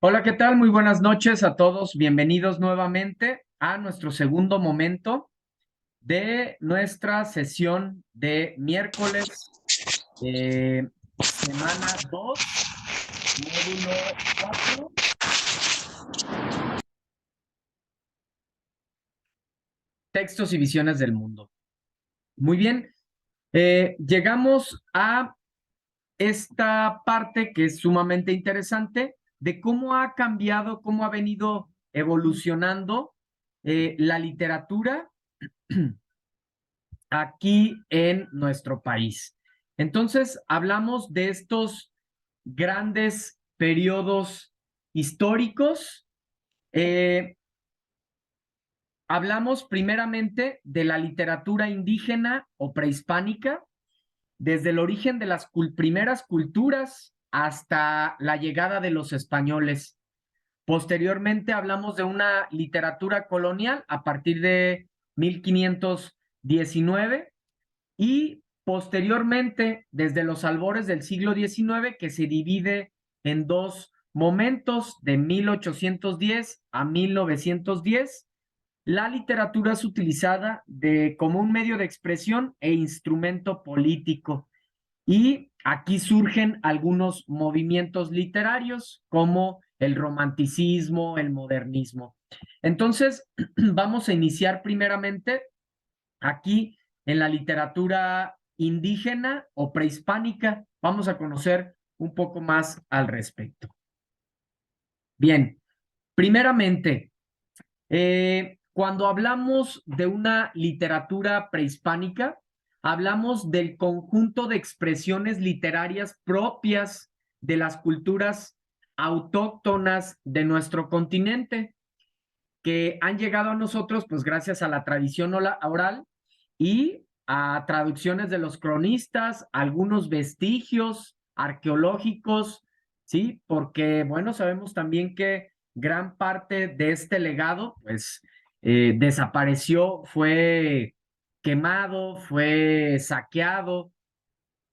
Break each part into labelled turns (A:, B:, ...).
A: Hola, ¿qué tal? Muy buenas noches a todos. Bienvenidos nuevamente a nuestro segundo momento de nuestra sesión de miércoles, semana 2, módulo 4, textos y visiones del mundo. Muy bien, llegamos a esta parte que es sumamente interesante de cómo ha cambiado, cómo ha venido evolucionando la literatura aquí en nuestro país. Entonces, hablamos de estos grandes periodos históricos. Eh, Hablamos primeramente de la literatura indígena o prehispánica, desde el origen de las primeras culturas hasta la llegada de los españoles. Posteriormente hablamos de una literatura colonial a partir de 1519 y posteriormente desde los albores del siglo XIX, que se divide en dos momentos, de 1810 a 1910. La literatura es utilizada como un medio de expresión e instrumento político. Y aquí surgen algunos movimientos literarios como el romanticismo, el modernismo. Entonces, vamos a iniciar primeramente aquí en la literatura indígena o prehispánica. Vamos a conocer un poco más al respecto. Bien, primeramente, cuando hablamos de una literatura prehispánica, hablamos del conjunto de expresiones literarias propias de las culturas autóctonas de nuestro continente, que han llegado a nosotros pues gracias a la tradición oral y a traducciones de los cronistas, algunos vestigios arqueológicos, ¿sí? Porque, bueno, sabemos también que gran parte de este legado, pues, desapareció, fue quemado, fue saqueado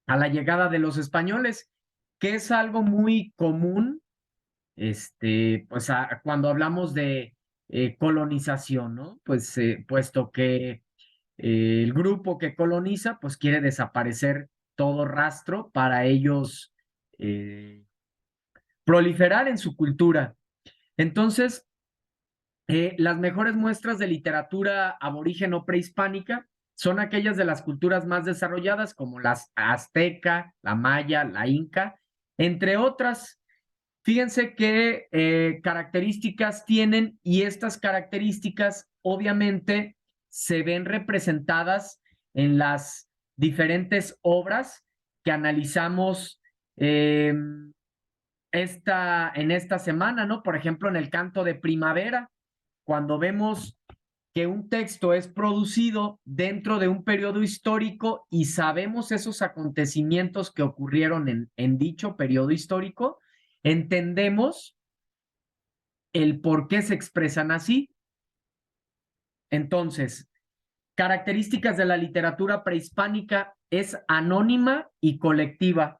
A: a la llegada de los españoles, que es algo muy común, pues, cuando hablamos de colonización, ¿no? Pues, puesto que el grupo que coloniza, pues quiere desaparecer todo rastro para ellos eh, proliferar en su cultura. Entonces, las mejores muestras de literatura aborigen o prehispánica son aquellas de las culturas más desarrolladas, como las azteca, la maya, la inca, entre otras. Fíjense qué características tienen y estas características obviamente se ven representadas en las diferentes obras que analizamos en esta semana, ¿no? Por ejemplo, en el canto de primavera, cuando vemos que un texto es producido dentro de un periodo histórico y sabemos esos acontecimientos que ocurrieron en dicho periodo histórico, entendemos el por qué se expresan así. Entonces, características de la literatura prehispánica: es anónima y colectiva.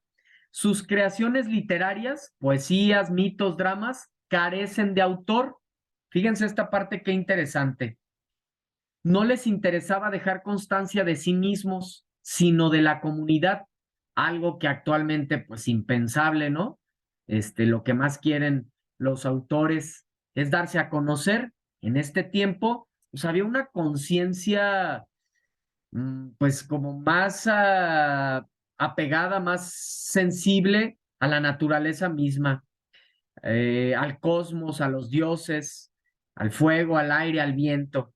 A: Sus creaciones literarias, poesías, mitos, dramas, carecen de autor. Fíjense esta parte qué interesante. No les interesaba dejar constancia de sí mismos, sino de la comunidad, algo que actualmente pues impensable, ¿no? Lo que más quieren los autores es darse a conocer. En este tiempo, pues había una conciencia, pues como más apegada, más sensible a la naturaleza misma, al cosmos, a los dioses, al fuego, al aire, al viento.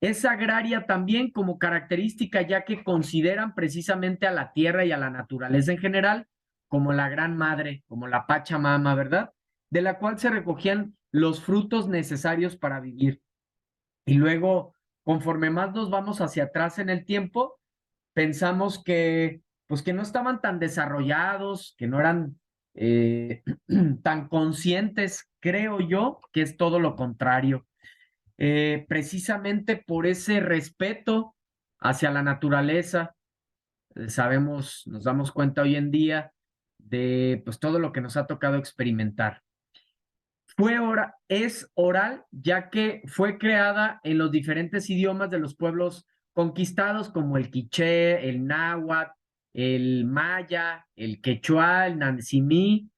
A: Es agraria también como característica, ya que consideran precisamente a la tierra y a la naturaleza en general como la gran madre, como la Pachamama, ¿verdad? De la cual se recogían los frutos necesarios para vivir. Y luego, conforme más nos vamos hacia atrás en el tiempo, pensamos que, pues, que no estaban tan desarrollados, que no eran tan conscientes. Creo yo que es todo lo contrario, precisamente por ese respeto hacia la naturaleza. Sabemos, nos damos cuenta hoy en día de pues todo lo que nos ha tocado experimentar. Es oral, ya que fue creada en los diferentes idiomas de los pueblos conquistados, como el quiché, el náhuatl, el maya, el quechua, el nansimí.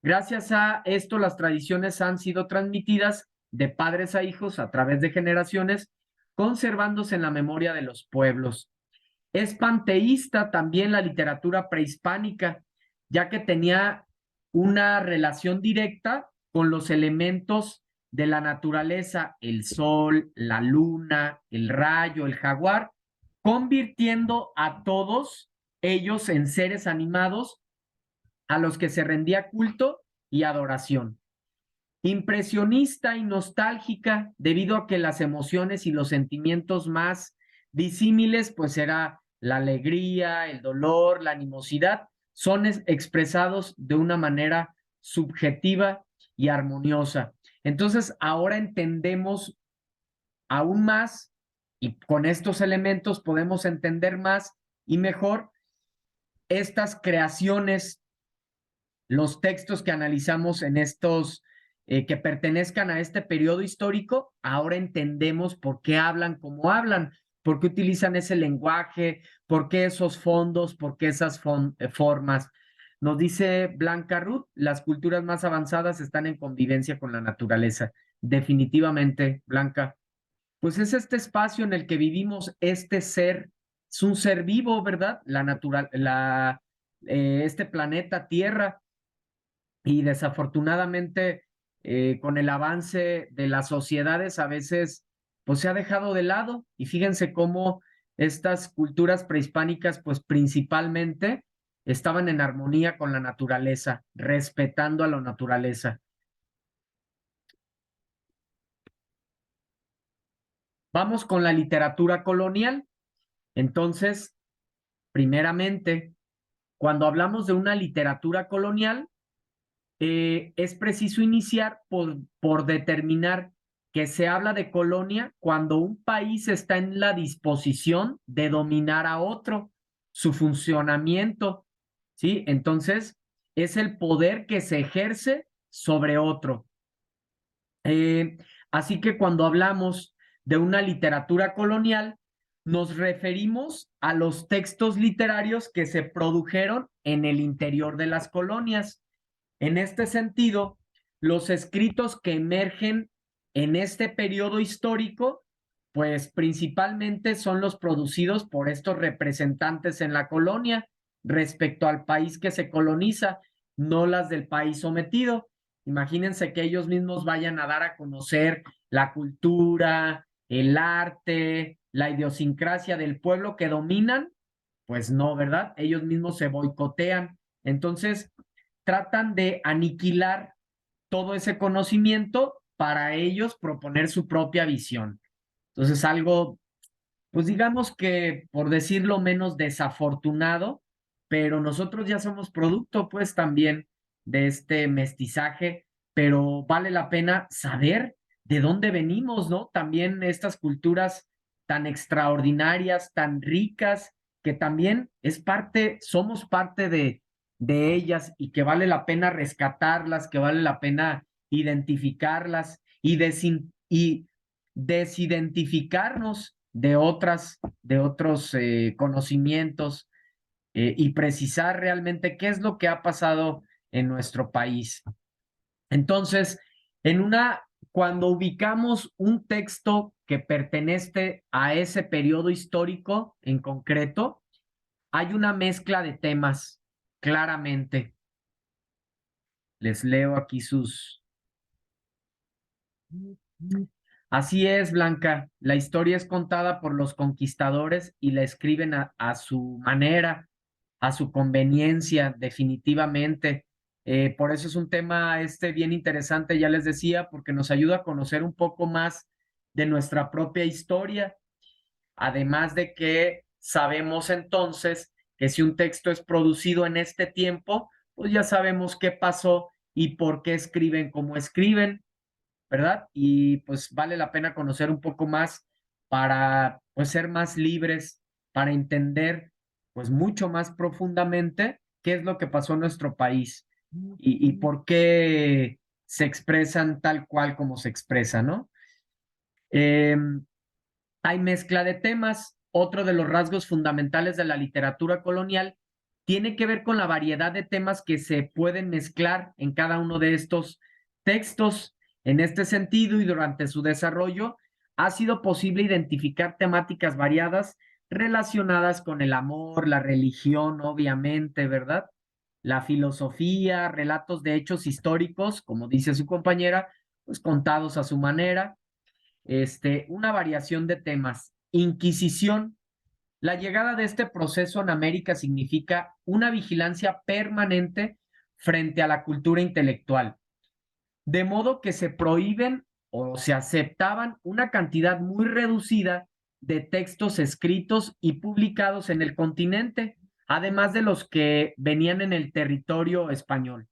A: Gracias a esto, las tradiciones han sido transmitidas de padres a hijos a través de generaciones, conservándose en la memoria de los pueblos. Es panteísta también la literatura prehispánica, ya que tenía una relación directa con los elementos de la naturaleza, el sol, la luna, el rayo, el jaguar, convirtiendo a todos ellos en seres animados a los que se rendía culto y adoración. Impresionista y nostálgica, debido a que las emociones y los sentimientos más disímiles, pues era la alegría, el dolor, la animosidad, son expresados de una manera subjetiva y armoniosa. Entonces, ahora entendemos aún más y con estos elementos podemos entender más y mejor estas creaciones, los textos que analizamos en estos, que pertenezcan a este periodo histórico, ahora entendemos por qué hablan como hablan, por qué utilizan ese lenguaje, por qué esos fondos, por qué esas formas. Nos dice Blanca Ruth, las culturas más avanzadas están en convivencia con la naturaleza. Definitivamente, Blanca. Pues es este espacio en el que vivimos, este ser, es un ser vivo, ¿verdad? Este planeta Tierra, y desafortunadamente con el avance de las sociedades a veces pues se ha dejado de lado y fíjense cómo estas culturas prehispánicas pues principalmente estaban en armonía con la naturaleza, respetando a la naturaleza. Vamos con la literatura colonial. Entonces, primeramente, cuando hablamos de una literatura colonial, es preciso iniciar por determinar que se habla de colonia cuando un país está en la disposición de dominar a otro, su funcionamiento, ¿sí? Entonces, es el poder que se ejerce sobre otro. Eh, Así que cuando hablamos de una literatura colonial, nos referimos a los textos literarios que se produjeron en el interior de las colonias. En este sentido, los escritos que emergen en este periodo histórico, pues principalmente son los producidos por estos representantes en la colonia respecto al país que se coloniza, no las del país sometido. Imagínense que ellos mismos vayan a dar a conocer la cultura, el arte, la idiosincrasia del pueblo que dominan, pues no, ¿verdad? Ellos mismos se boicotean. Entonces, tratan de aniquilar todo ese conocimiento para ellos proponer su propia visión. Entonces, algo, pues digamos que, por decirlo menos, desafortunado, pero nosotros ya somos producto, pues también de este mestizaje, pero vale la pena saber de dónde venimos, ¿no? También estas culturas tan extraordinarias, tan ricas, que también es parte, somos parte de ellas y que vale la pena rescatarlas, que vale la pena identificarlas y desidentificarnos de otros conocimientos y precisar realmente qué es lo que ha pasado en nuestro país. Entonces, cuando ubicamos un texto que pertenece a ese periodo histórico en concreto, hay una mezcla de temas, claramente. Les leo aquí sus... Así es, Blanca. La historia es contada por los conquistadores y la escriben a su manera, a su conveniencia, definitivamente. Por eso es un tema bien interesante, ya les decía, porque nos ayuda a conocer un poco más de nuestra propia historia, además de que sabemos entonces que si un texto es producido en este tiempo, pues ya sabemos qué pasó y por qué escriben como escriben, ¿verdad? Y pues vale la pena conocer un poco más para pues ser más libres, para entender pues mucho más profundamente qué es lo que pasó en nuestro país y por qué se expresan tal cual como se expresa, ¿no? Eh, Hay mezcla de temas. Otro de los rasgos fundamentales de la literatura colonial tiene que ver con la variedad de temas que se pueden mezclar en cada uno de estos textos. En este sentido y durante su desarrollo, ha sido posible identificar temáticas variadas relacionadas con el amor, la religión, obviamente, ¿verdad? La filosofía, relatos de hechos históricos, como dice su compañera, pues contados a su manera, una variación de temas. Inquisición. La llegada de este proceso en América significa una vigilancia permanente frente a la cultura intelectual, de modo que se prohíben o se aceptaban una cantidad muy reducida de textos escritos y publicados en el continente, además de los que venían en el territorio español.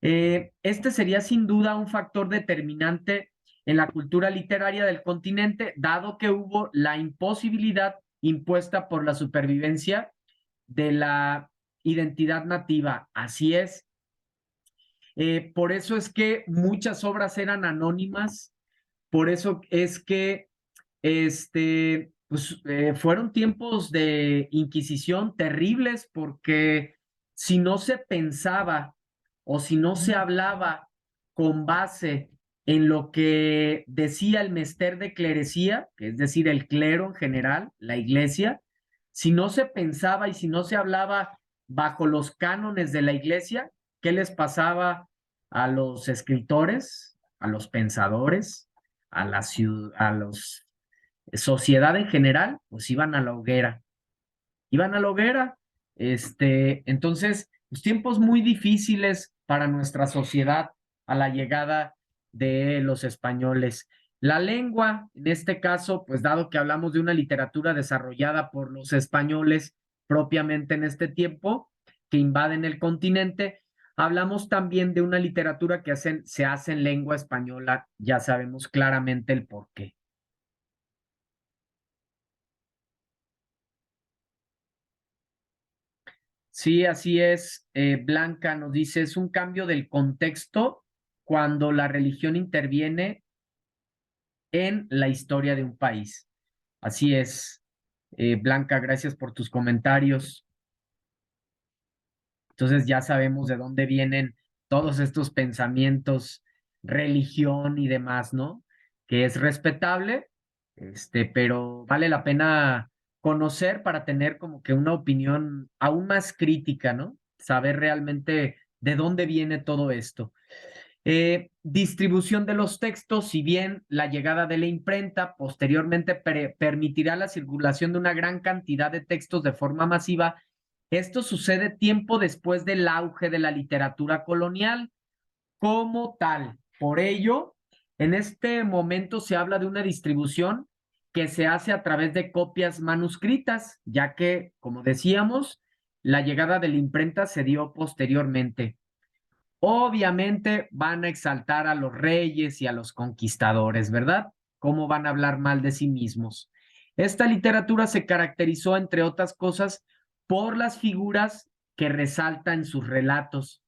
A: Este sería sin duda un factor determinante en la cultura literaria del continente, dado que hubo la imposibilidad impuesta por la supervivencia de la identidad nativa. Así es. Por eso es que muchas obras eran anónimas, por eso es que fueron tiempos de Inquisición terribles, porque si no se pensaba o si no se hablaba con base en lo que decía el mester de clerecía, que es decir, el clero en general, la iglesia, si no se pensaba y si no se hablaba bajo los cánones de la iglesia, ¿qué les pasaba a los escritores, a los pensadores, a la ciudad, a los sociedad en general? Pues iban a la hoguera, iban a la hoguera. Entonces, pues, tiempos muy difíciles para nuestra sociedad a la llegada de los españoles. La lengua, en este caso, pues dado que hablamos de una literatura desarrollada por los españoles propiamente en este tiempo, que invaden el continente, hablamos también de una literatura que se hace en lengua española, ya sabemos claramente el por qué. Sí, así es. Blanca nos dice, es un cambio del contexto cuando la religión interviene en la historia de un país. Así es. Blanca, gracias por tus comentarios. Entonces ya sabemos de dónde vienen todos estos pensamientos, religión y demás, ¿no? Que es respetable, pero vale la pena conocer para tener como que una opinión aún más crítica, ¿no? Saber realmente de dónde viene todo esto. Distribución de los textos, si bien la llegada de la imprenta posteriormente permitirá la circulación de una gran cantidad de textos de forma masiva, esto sucede tiempo después del auge de la literatura colonial como tal. Por ello, en este momento se habla de una distribución que se hace a través de copias manuscritas, ya que, como decíamos, la llegada de la imprenta se dio posteriormente. Obviamente van a exaltar a los reyes y a los conquistadores, ¿verdad? ¿Cómo van a hablar mal de sí mismos? Esta literatura se caracterizó, entre otras cosas, por las figuras que resalta en sus relatos.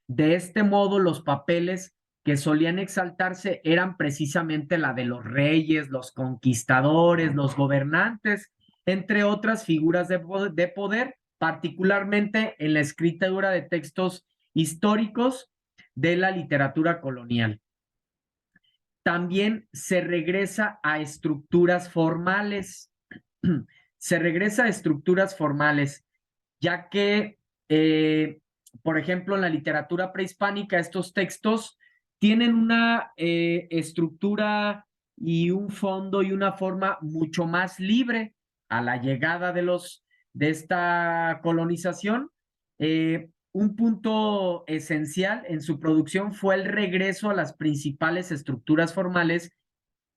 A: De este modo, los papeles que solían exaltarse eran precisamente la de los reyes, los conquistadores, los gobernantes, entre otras figuras de poder, particularmente en la escritura de textos históricos de la literatura colonial. También se regresa a estructuras formales. Se regresa a estructuras formales, ya que, por ejemplo, en la literatura prehispánica, estos textos tienen una estructura y un fondo y una forma mucho más libre a la llegada de esta colonización. Un punto esencial en su producción fue el regreso a las principales estructuras formales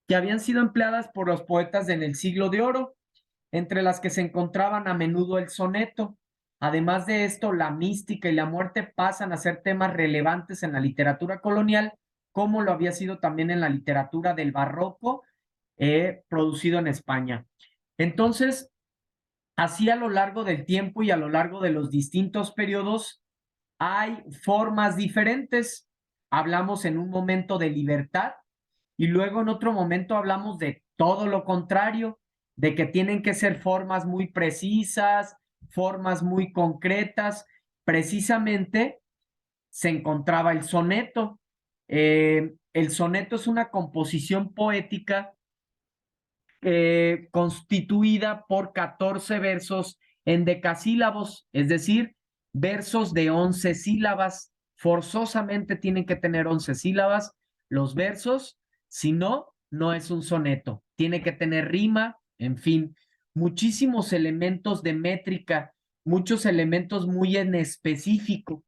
A: que habían sido empleadas por los poetas en el siglo de oro, entre las que se encontraban a menudo el soneto. Además de esto, la mística y la muerte pasan a ser temas relevantes en la literatura colonial, como lo había sido también en la literatura del barroco producido en España. Entonces, así a lo largo del tiempo y a lo largo de los distintos periodos, hay formas diferentes. hablamos en un momento de libertad y luego en otro momento hablamos de todo lo contrario, de que tienen que ser formas muy precisas, formas muy concretas. Precisamente se encontraba el soneto. El soneto es una composición poética constituida por 14 versos en decasílabos, es decir, versos de 11 sílabas. Forzosamente tienen que tener 11 sílabas los versos, si no, no es un soneto. Tiene que tener rima, en fin, muchísimos elementos de métrica, muchos elementos muy en específico,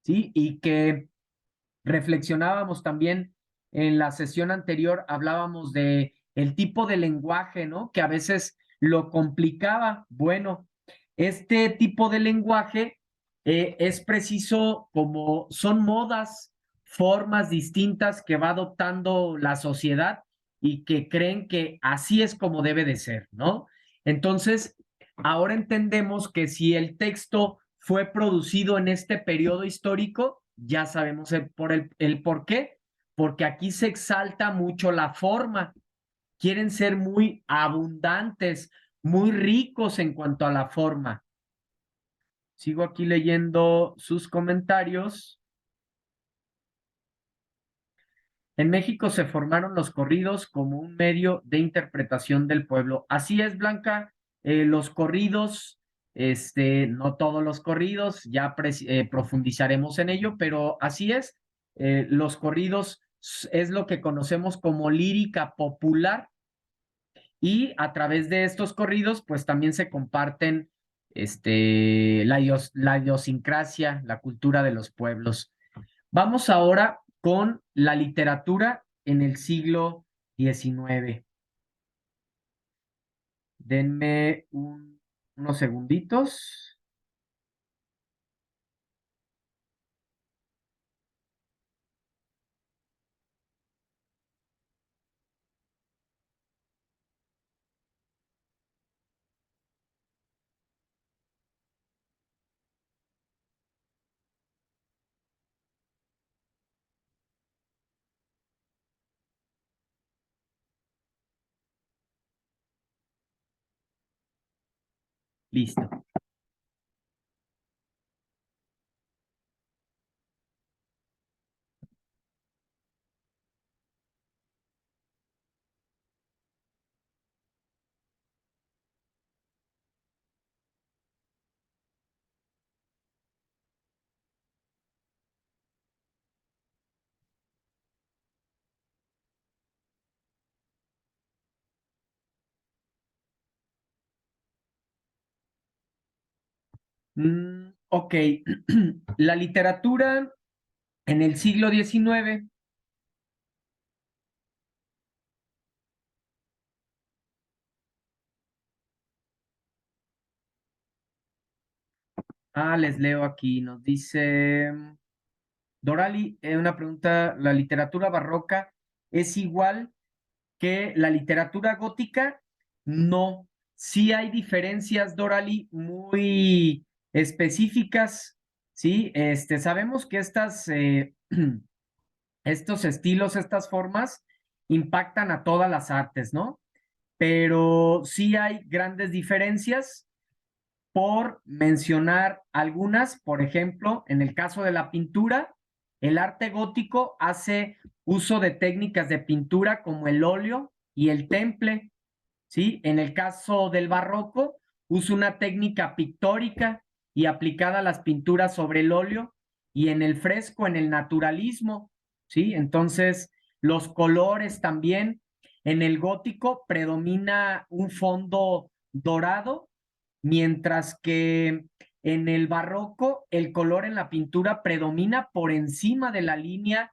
A: ¿sí? Y que reflexionábamos también en la sesión anterior, hablábamos de el tipo de lenguaje, ¿no? Que a veces lo complicaba. Bueno, este tipo de lenguaje es preciso como son modas, formas distintas que va adoptando la sociedad y que creen que así es como debe de ser, ¿no? Entonces, ahora entendemos que si el texto fue producido en este periodo histórico, ya sabemos el por qué, porque aquí se exalta mucho la forma, quieren ser muy abundantes, muy ricos en cuanto a la forma. Sigo aquí leyendo sus comentarios. En México se formaron los corridos como un medio de interpretación del pueblo. Así es, Blanca, los corridos, no todos los corridos, ya profundizaremos en ello, pero así es, los corridos es lo que conocemos como lírica popular y a través de estos corridos, pues también se comparten la idiosincrasia, la cultura de los pueblos. Vamos ahora con la literatura en el siglo XIX. Denme unos segunditos. Listo. Ok. La literatura en el siglo XIX. Les leo aquí. Nos dice Dorali, una pregunta. ¿La literatura barroca es igual que la literatura gótica? No. Sí hay diferencias, Dorali, muy específicas, ¿sí? Sabemos que estos estilos, estas formas, impactan a todas las artes, ¿no? Pero sí hay grandes diferencias. Por mencionar algunas, por ejemplo, en el caso de la pintura, el arte gótico hace uso de técnicas de pintura como el óleo y el temple, ¿sí? En el caso del barroco, usa una técnica pictórica y aplicada a las pinturas sobre el óleo, y en el fresco, en el naturalismo, ¿sí? Entonces, los colores también. En el gótico predomina un fondo dorado, mientras que en el barroco el color en la pintura predomina por encima de la línea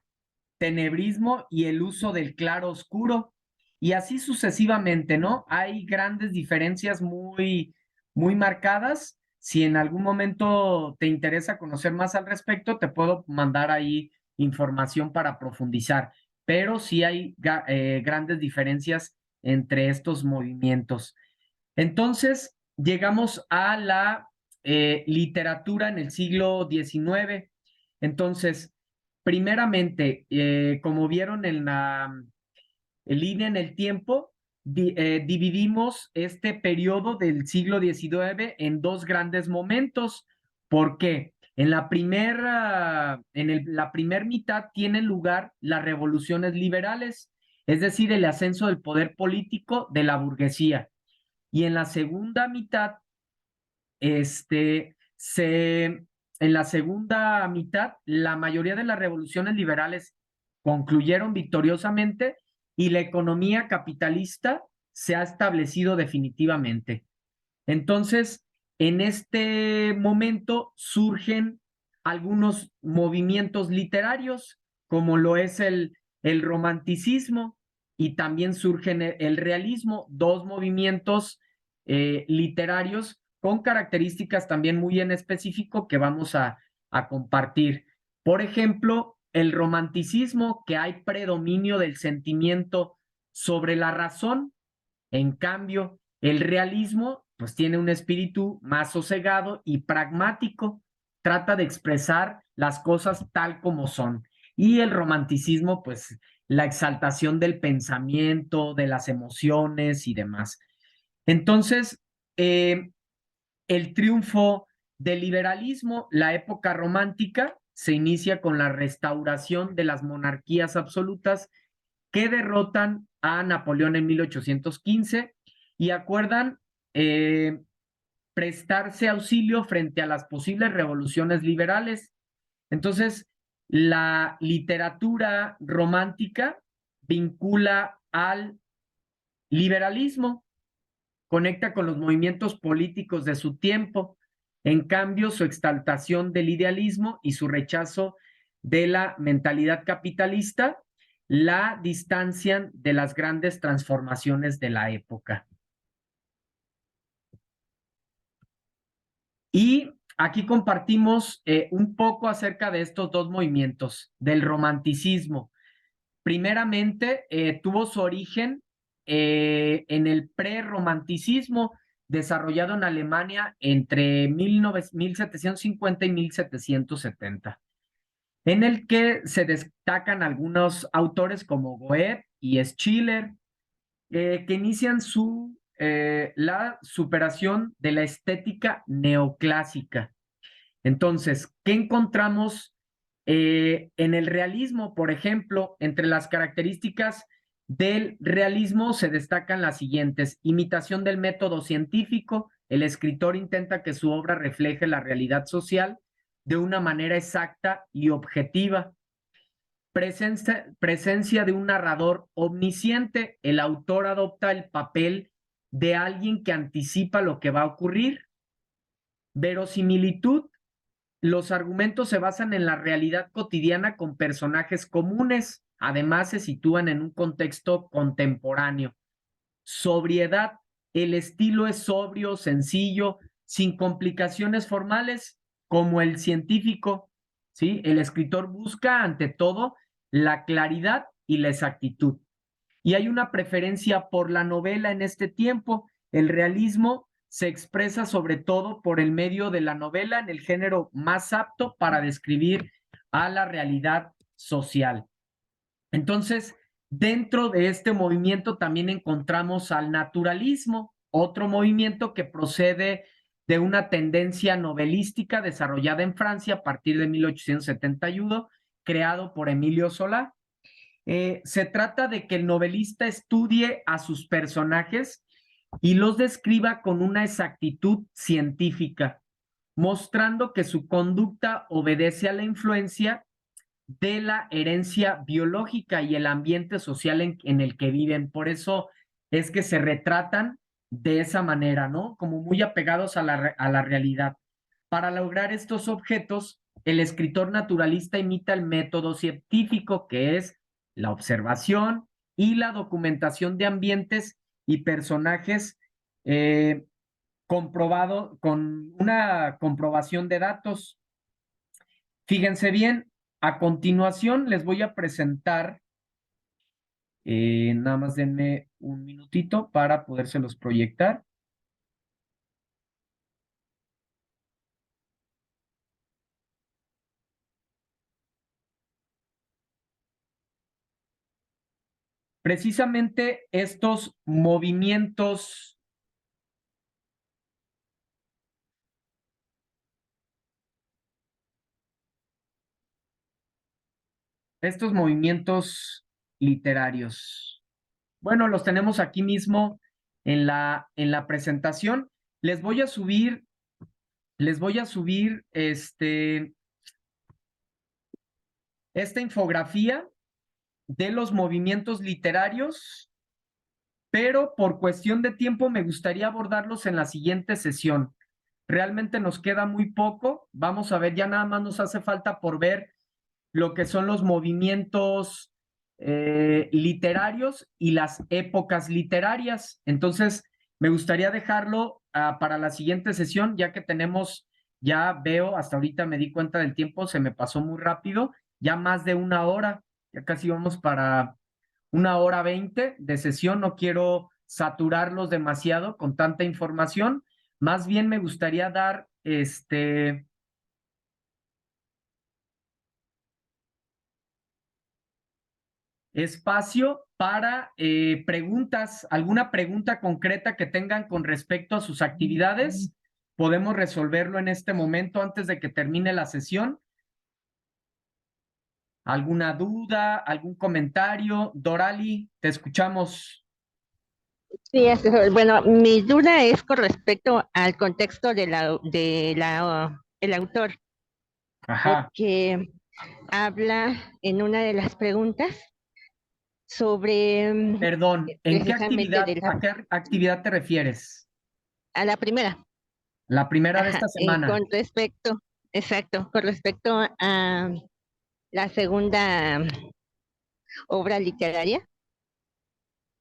A: tenebrismo y el uso del claro oscuro. Y así sucesivamente, ¿no? Hay grandes diferencias muy marcadas. Si en algún momento te interesa conocer más al respecto, te puedo mandar ahí información para profundizar, pero sí hay grandes diferencias entre estos movimientos. Entonces, llegamos a la literatura en el siglo XIX. Entonces, Primeramente, como vieron en la línea en el tiempo, dividimos este periodo del siglo XIX en dos grandes momentos. ¿Por qué? La primer mitad tienen lugar las revoluciones liberales, es decir, el ascenso del poder político de la burguesía. Y en la segunda mitad, este, en la segunda mitad, la mayoría de las revoluciones liberales concluyeron victoriosamente y la economía capitalista se ha establecido definitivamente. Entonces, en este momento surgen algunos movimientos literarios, como lo es el romanticismo, y también surgen el realismo, dos movimientos literarios con características también muy en específico que vamos a compartir. Por ejemplo, el romanticismo, que hay predominio del sentimiento sobre la razón. En cambio, el realismo, pues tiene un espíritu más sosegado y pragmático, trata de expresar las cosas tal como son. Y el romanticismo, pues la exaltación del pensamiento, de las emociones y demás. Entonces, el triunfo del liberalismo, la época romántica, se inicia con la restauración de las monarquías absolutas que derrotan a Napoleón en 1815 y acuerdan eh, prestarse auxilio frente a las posibles revoluciones liberales. Entonces, la literatura romántica vincula al liberalismo, conecta con los movimientos políticos de su tiempo. En cambio, su exaltación del idealismo y su rechazo de la mentalidad capitalista la distancian de las grandes transformaciones de la época. Y aquí compartimos un poco acerca de estos dos movimientos, del romanticismo. Primeramente, tuvo su origen en el prerromanticismo desarrollado en Alemania entre 1750 y 1770, en el que se destacan algunos autores como Goethe y Schiller, que inician la superación de la estética neoclásica. Entonces, ¿qué encontramos en el realismo? Por ejemplo, entre las características del realismo se destacan las siguientes: imitación del método científico. El escritor intenta que su obra refleje la realidad social de una manera exacta y objetiva. Presencia de un narrador omnisciente. El autor adopta el papel de alguien que anticipa lo que va a ocurrir. Verosimilitud. Los argumentos se basan en la realidad cotidiana con personajes comunes. Además, se sitúan en un contexto contemporáneo. Sobriedad. El estilo es sobrio, sencillo, sin complicaciones formales, como el científico. ¿Sí? El escritor busca, ante todo, la claridad y la exactitud. Y hay una preferencia por la novela en este tiempo. El realismo se expresa sobre todo por el medio de la novela en el género más apto para describir a la realidad social. Entonces, dentro de este movimiento también encontramos al naturalismo, otro movimiento que procede de una tendencia novelística desarrollada en Francia a partir de 1871, creado por Emilio Zola. Se trata de que el novelista estudie a sus personajes y los describa con una exactitud científica, mostrando que su conducta obedece a la influencia de la herencia biológica y el ambiente social en el que viven. Por eso es que se retratan de esa manera, ¿no? Como muy apegados a la realidad. Para lograr estos objetos, el escritor naturalista imita el método científico, que es la observación y la documentación de ambientes y personajes comprobado con una comprobación de datos. Fíjense bien, a continuación les voy a presentar, nada más denme un minutito para podérselos proyectar. Precisamente estos movimientos literarios. Bueno, los tenemos aquí mismo en la presentación. Les voy a subir esta infografía de los movimientos literarios, pero por cuestión de tiempo me gustaría abordarlos en la siguiente sesión. Realmente nos queda muy poco. Vamos a ver, ya nada más nos hace falta por ver lo que son los movimientos literarios y las épocas literarias. Entonces, me gustaría dejarlo para la siguiente sesión, ya que tenemos, ya veo, hasta ahorita me di cuenta del tiempo, se me pasó muy rápido, ya más de una hora, ya casi vamos para 1 hora 20 de sesión. No quiero saturarlos demasiado con tanta información. Más bien me gustaría dar espacio para preguntas, alguna pregunta concreta que tengan con respecto a sus actividades. Podemos resolverlo en este momento antes de que termine la sesión. ¿Alguna duda, algún comentario? Dorali, te escuchamos.
B: Sí, bueno, mi duda es con respecto al contexto el autor,
A: Ajá,
B: porque habla en una de las preguntas sobre
A: perdón, ¿en qué
B: precisamente
A: actividad, a qué actividad te refieres?
B: a la primera,
A: La primera de
B: ajá,
A: esta semana.
B: con respecto, exacto, con respecto a la segunda obra literaria.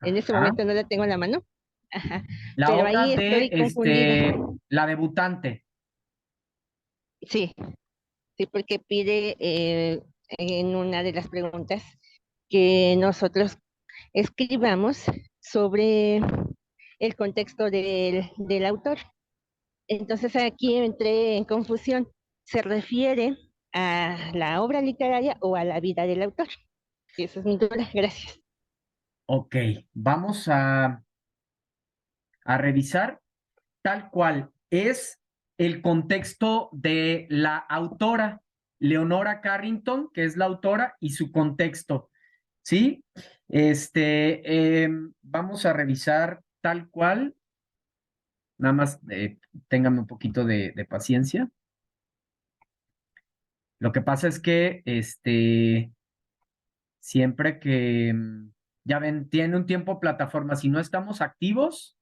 B: En este
A: Ajá.
B: momento no la tengo en la mano, ajá,
A: La
B: pero
A: obra
B: ahí
A: de
B: estoy confundida.
A: la debutante.
B: Sí, sí, porque pide en una de las preguntas que nosotros escribamos sobre el contexto del autor. Entonces aquí entré en confusión. ¿Se refiere a la obra literaria o a la vida del autor? Y esa es mi duda. Gracias.
A: Ok, vamos a revisar tal cual es el contexto de la autora, Leonora Carrington, que es la autora, y su contexto, ¿sí? Vamos a revisar tal cual, nada más téngame un poquito de paciencia. Lo que pasa es que, siempre que, ya ven, tiene un tiempo plataforma, si no estamos activos,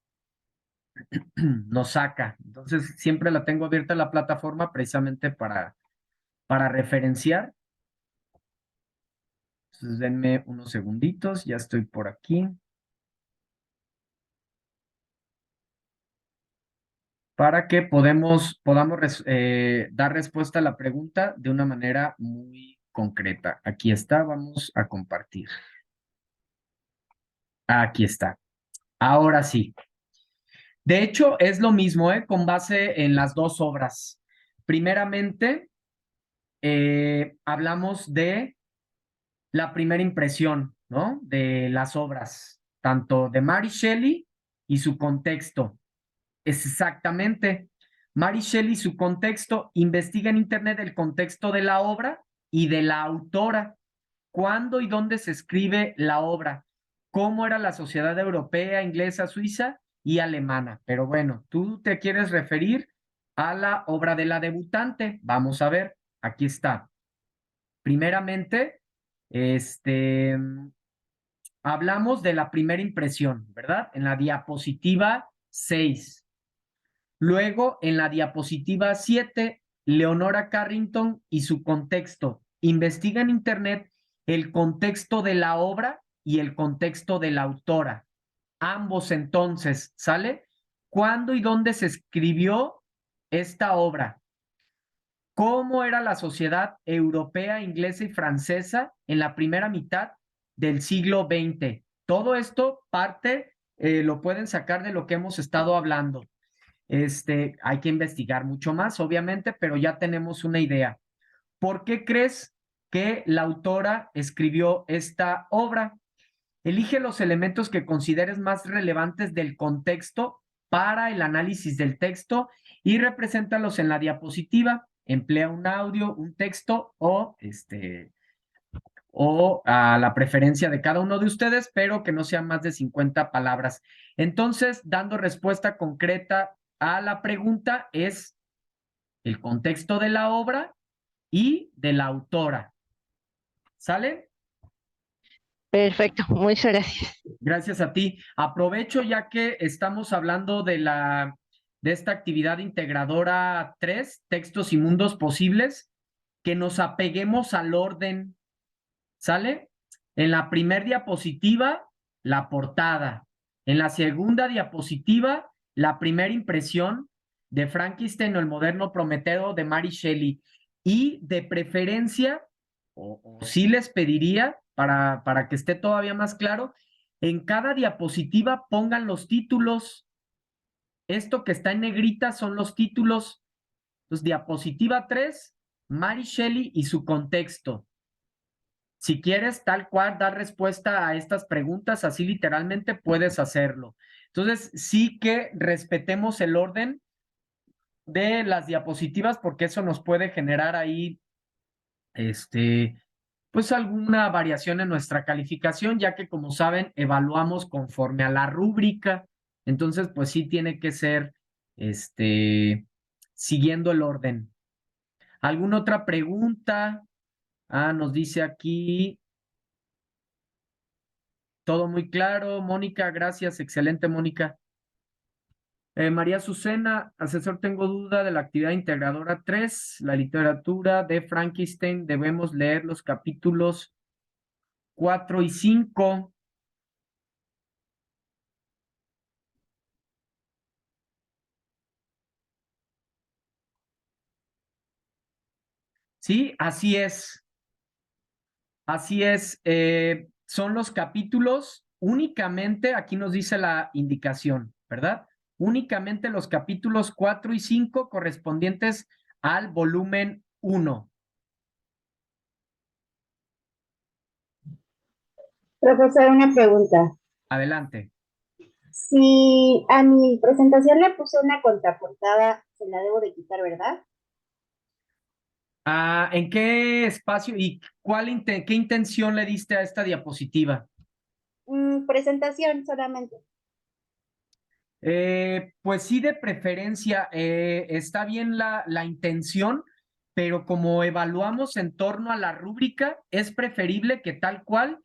A: nos saca. Entonces, siempre la tengo abierta la plataforma precisamente para referenciar. Entonces, denme unos segunditos, ya estoy por aquí. Para que podamos dar respuesta a la pregunta de una manera muy concreta. Aquí está, vamos a compartir. Aquí está. Ahora sí. De hecho, es lo mismo, ¿eh? Con base en las dos obras. Primeramente, hablamos de la primera impresión, ¿no? De las obras, tanto de Mary Shelley y su contexto. Es exactamente. Mary Shelley y su contexto, investiga en Internet el contexto de la obra y de la autora. ¿Cuándo y dónde se escribe la obra? ¿Cómo era la sociedad europea, inglesa, suiza y alemana? Pero bueno, tú te quieres referir a la obra de la debutante. Vamos a ver, aquí está. Primeramente, este, hablamos de la primera impresión, ¿verdad? En la diapositiva 6. Luego, en la diapositiva 7, Leonora Carrington y su contexto. Investiga en Internet el contexto de la obra y el contexto de la autora. Ambos entonces, ¿sale? ¿Cuándo y dónde se escribió esta obra? ¿Cómo era la sociedad europea, inglesa y francesa en la primera mitad del siglo XX? Todo esto parte, lo pueden sacar de lo que hemos estado hablando. Hay que investigar mucho más, obviamente, pero ya tenemos una idea. ¿Por qué crees que la autora escribió esta obra? Elige los elementos que consideres más relevantes del contexto para el análisis del texto y represéntalos en la diapositiva. Emplea un audio, un texto o a la preferencia de cada uno de ustedes, pero que no sean más de 50 palabras. Entonces, dando respuesta concreta a la pregunta, es el contexto de la obra y de la autora. ¿Sale?
B: Perfecto, muchas gracias.
A: Gracias a ti. Aprovecho ya que estamos hablando de esta actividad integradora 3, textos y mundos posibles, que nos apeguemos al orden. ¿Sale? En la primera diapositiva, la portada. En la segunda diapositiva, la primera impresión de Frankenstein o el moderno Prometeo de Mary Shelley. Y de preferencia, o sí les pediría, para que esté todavía más claro, en cada diapositiva pongan los títulos. Esto que está en negrita son los títulos. Entonces, diapositiva 3, Mary Shelley y su contexto. Si quieres tal cual dar respuesta a estas preguntas, así literalmente puedes hacerlo. Entonces, sí que respetemos el orden de las diapositivas porque eso nos puede generar ahí, pues alguna variación en nuestra calificación, ya que como saben, evaluamos conforme a la rúbrica. Entonces, pues sí tiene que ser, siguiendo el orden. ¿Alguna otra pregunta? Nos dice aquí. Todo muy claro, Mónica, gracias, excelente, Mónica. María Azucena, asesor, tengo duda de la actividad integradora 3, la literatura de Frankenstein, debemos leer los capítulos 4 y 5. Sí, así es, son los capítulos únicamente, aquí nos dice la indicación, ¿verdad? Únicamente los capítulos 4 y 5 correspondientes al volumen 1.
C: Profesor, una pregunta.
A: Adelante.
C: Si a mi presentación le puse una contraportada, se la debo de quitar, ¿verdad?
A: ¿En qué espacio y qué intención le diste a esta diapositiva?
C: Presentación solamente.
A: Pues sí, de preferencia, está bien la intención, pero como evaluamos en torno a la rúbrica, es preferible que tal cual,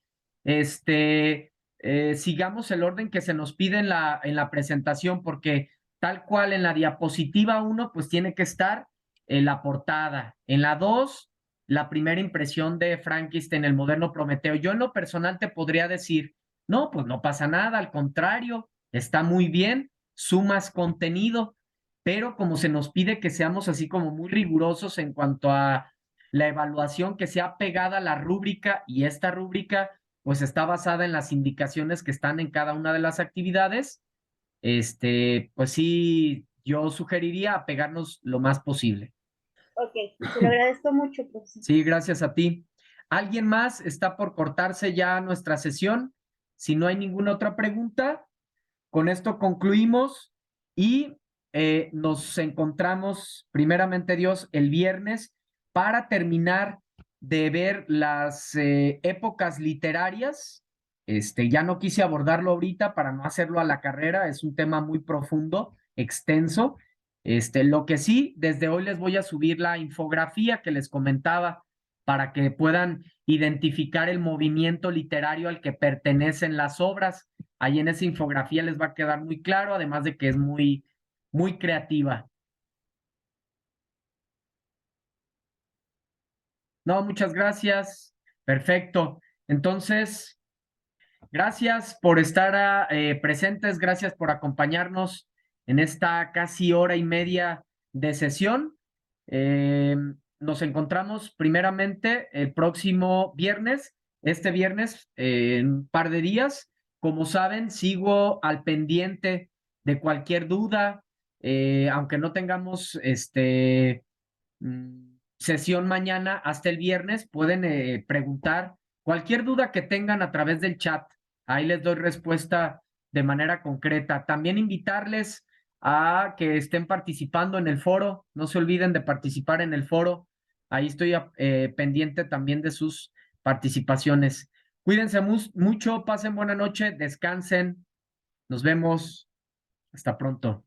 A: sigamos el orden que se nos pide en la presentación, porque tal cual en la diapositiva 1, pues tiene que estar la portada. En la 2, la primera impresión de Frankenstein, el moderno Prometeo. Yo en lo personal te podría decir, no, pues no pasa nada, al contrario, está muy bien, sumas contenido, pero como se nos pide que seamos así como muy rigurosos en cuanto a la evaluación que sea pegada a la rúbrica, y esta rúbrica pues está basada en las indicaciones que están en cada una de las actividades, pues sí, yo sugeriría apegarnos lo más posible.
C: Ok, te lo agradezco mucho, profesor.
A: Sí, gracias a ti. ¿Alguien más? Está por cortarse ya nuestra sesión. Si no hay ninguna otra pregunta, con esto concluimos y nos encontramos, primeramente Dios, el viernes para terminar de ver las épocas literarias. Ya no quise abordarlo ahorita para no hacerlo a la carrera, es un tema muy profundo, extenso. Lo que sí, desde hoy les voy a subir la infografía que les comentaba para que puedan identificar el movimiento literario al que pertenecen las obras. Ahí en esa infografía les va a quedar muy claro, además de que es muy, muy creativa. No, muchas gracias. Perfecto. Entonces, gracias por estar presentes, gracias por acompañarnos en esta casi hora y media de sesión. Nos encontramos primeramente el próximo viernes, este viernes, en un par de días. Como saben, sigo al pendiente de cualquier duda, aunque no tengamos sesión mañana hasta el viernes, pueden preguntar cualquier duda que tengan a través del chat. ahí les doy respuesta de manera concreta. También invitarles a que estén participando en el foro. No se olviden de participar en el foro. Ahí estoy pendiente también de sus participaciones. Cuídense mucho, pasen buena noche, descansen. Nos vemos. Hasta pronto.